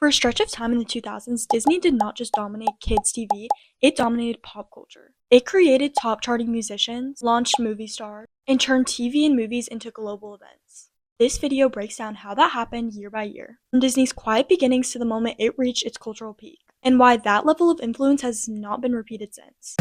For a stretch of time in the 2000s, Disney did not just dominate kids' TV, it dominated pop culture. It created top charting musicians, launched movie stars, and turned TV and movies into global events. This video breaks down how that happened year by year, from Disney's quiet beginnings to the moment it reached its cultural peak, and why that level of influence has not been repeated since.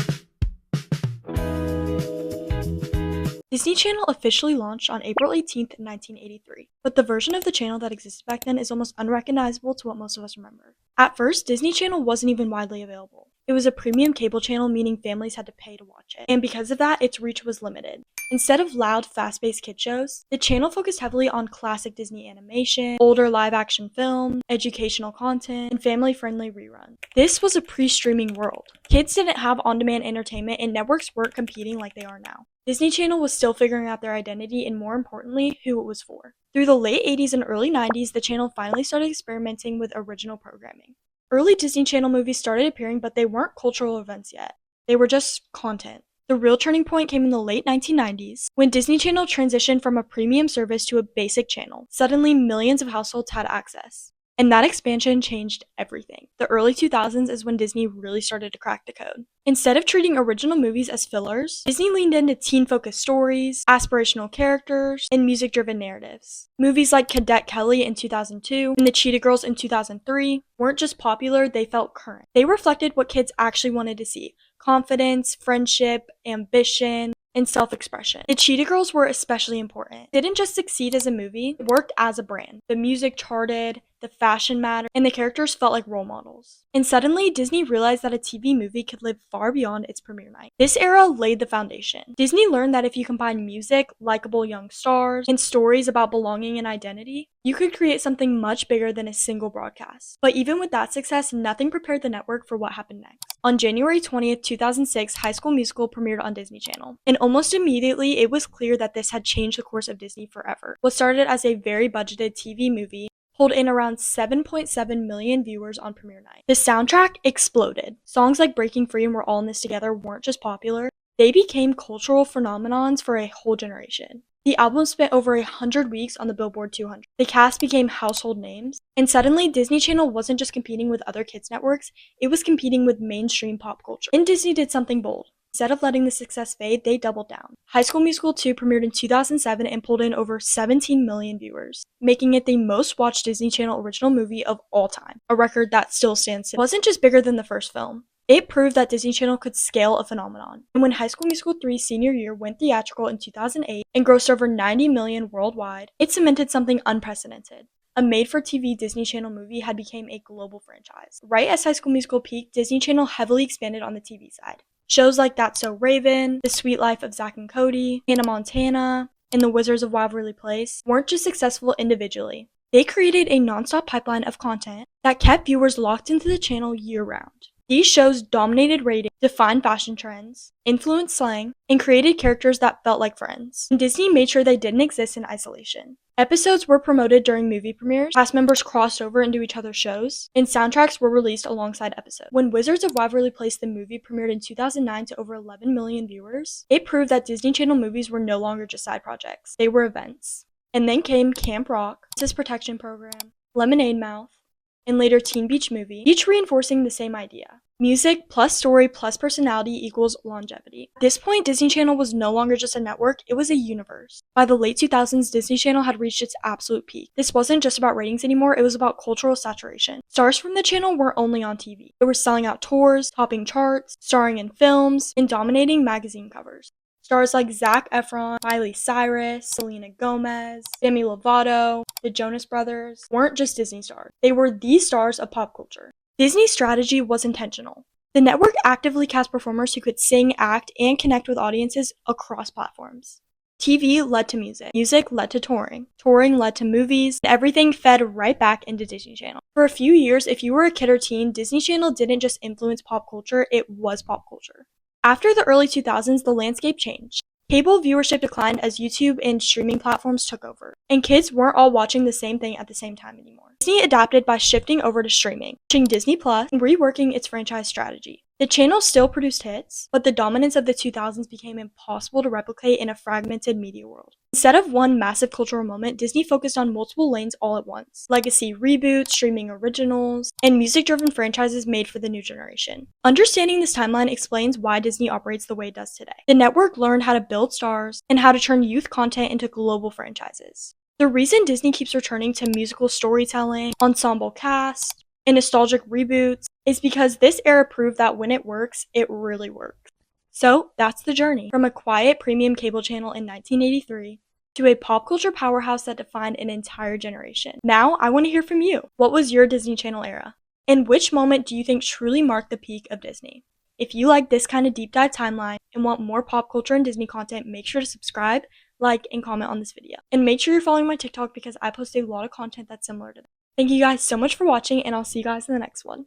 Disney Channel officially launched on April 18, 1983, but the version of the channel that existed back then is almost unrecognizable to what most of us remember. At first, Disney Channel wasn't even widely available. It was a premium cable channel, meaning families had to pay to watch it, and because of that, its reach was limited. Instead of loud, fast-paced kid shows, the channel focused heavily on classic Disney animation, older live-action film, educational content, and family-friendly reruns. This was a pre-streaming world. Kids didn't have on-demand entertainment, and networks weren't competing like they are now. Disney Channel was still figuring out their identity and, more importantly, who it was for. Through the late 80s and early 90s, the channel finally started experimenting with original programming. Early Disney Channel movies started appearing, but they weren't cultural events yet. They were just content. The real turning point came in the late 1990s, when Disney Channel transitioned from a premium service to a basic channel. Suddenly, millions of households had access. And that expansion changed everything. The early 2000s is when Disney really started to crack the code. Instead of treating original movies as fillers, Disney leaned into teen-focused stories, aspirational characters, and music-driven narratives. Movies like Cadet Kelly in 2002 and The Cheetah Girls in 2003 weren't just popular, they felt current. They reflected what kids actually wanted to see: confidence, friendship, ambition, and self-expression. The Cheetah Girls were especially important. It didn't just succeed as a movie, it worked as a brand. The music charted, the fashion mattered, and the characters felt like role models. And suddenly, Disney realized that a TV movie could live far beyond its premiere night. This era laid the foundation. Disney learned that if you combine music, likable young stars, and stories about belonging and identity, you could create something much bigger than a single broadcast. But even with that success, nothing prepared the network for what happened next. On January 20th, 2006, High School Musical premiered on Disney Channel. And almost immediately, it was clear that this had changed the course of Disney forever. What started as a very budgeted TV movie pulled in around 7.7 million viewers on premiere night. The soundtrack exploded. Songs like Breaking Free and We're All in This Together weren't just popular, they became cultural phenomenons for a whole generation. The album spent over 100 weeks on the Billboard 200. The cast became household names, and suddenly Disney Channel wasn't just competing with other kids' networks, it was competing with mainstream pop culture. And Disney did something bold. Instead of letting the success fade, they doubled down. High School Musical 2 premiered in 2007 and pulled in over 17 million viewers, making it the most watched Disney Channel original movie of all time, a record that still stands today. It wasn't just bigger than the first film. It proved that Disney Channel could scale a phenomenon. And when High School Musical 3's senior year went theatrical in 2008 and grossed over 90 million worldwide, it cemented something unprecedented. A made-for-TV Disney Channel movie had become a global franchise. Right as High School Musical peaked, Disney Channel heavily expanded on the TV side. Shows like That's So Raven, The Sweet Life of Zack and Cody, Hannah Montana, and The Wizards of Waverly Place weren't just successful individually. They created a non-stop pipeline of content that kept viewers locked into the channel year-round. These shows dominated ratings, defined fashion trends, influenced slang, and created characters that felt like friends. And Disney made sure they didn't exist in isolation. Episodes were promoted during movie premieres, cast members crossed over into each other's shows, and soundtracks were released alongside episodes. When Wizards of Waverly Place the movie premiered in 2009 to over 11 million viewers, it proved that Disney Channel movies were no longer just side projects, they were events. And then came Camp Rock, Justice Protection Program, Lemonade Mouth, and later Teen Beach Movie, each reinforcing the same idea. Music plus story plus personality equals longevity. At this point, Disney Channel was no longer just a network, it was a universe. By the late 2000s, Disney Channel had reached its absolute peak. This wasn't just about ratings anymore, it was about cultural saturation. Stars from the channel weren't only on TV. They were selling out tours, topping charts, starring in films, and dominating magazine covers. Stars like Zac Efron, Miley Cyrus, Selena Gomez, Demi Lovato, the Jonas Brothers weren't just Disney stars. They were the stars of pop culture. Disney's strategy was intentional. The network actively cast performers who could sing, act, and connect with audiences across platforms. TV led to music. Music led to touring. Touring led to movies. And everything fed right back into Disney Channel. For a few years, if you were a kid or teen, Disney Channel didn't just influence pop culture, it was pop culture. After the early 2000s, the landscape changed. Cable viewership declined as YouTube and streaming platforms took over, and kids weren't all watching the same thing at the same time anymore. Disney adapted by shifting over to streaming, launching Disney Plus, and reworking its franchise strategy. The channel still produced hits, but the dominance of the 2000s became impossible to replicate in a fragmented media world. Instead of one massive cultural moment, Disney focused on multiple lanes all at once: legacy reboots, streaming originals, and music-driven franchises made for the new generation. Understanding this timeline explains why Disney operates the way it does today. The network learned how to build stars and how to turn youth content into global franchises. The reason Disney keeps returning to musical storytelling, ensemble casts, and nostalgic reboots is because this era proved that when it works, it really works. So that's the journey from a quiet premium cable channel in 1983 to a pop culture powerhouse that defined an entire generation. Now I want to hear from you. What was your Disney Channel era? And which moment do you think truly marked the peak of Disney? If you like this kind of deep dive timeline and want more pop culture and Disney content, make sure to subscribe, like, and comment on this video. And make sure you're following my TikTok because I post a lot of content that's similar to this. Thank you guys so much for watching, and I'll see you guys in the next one.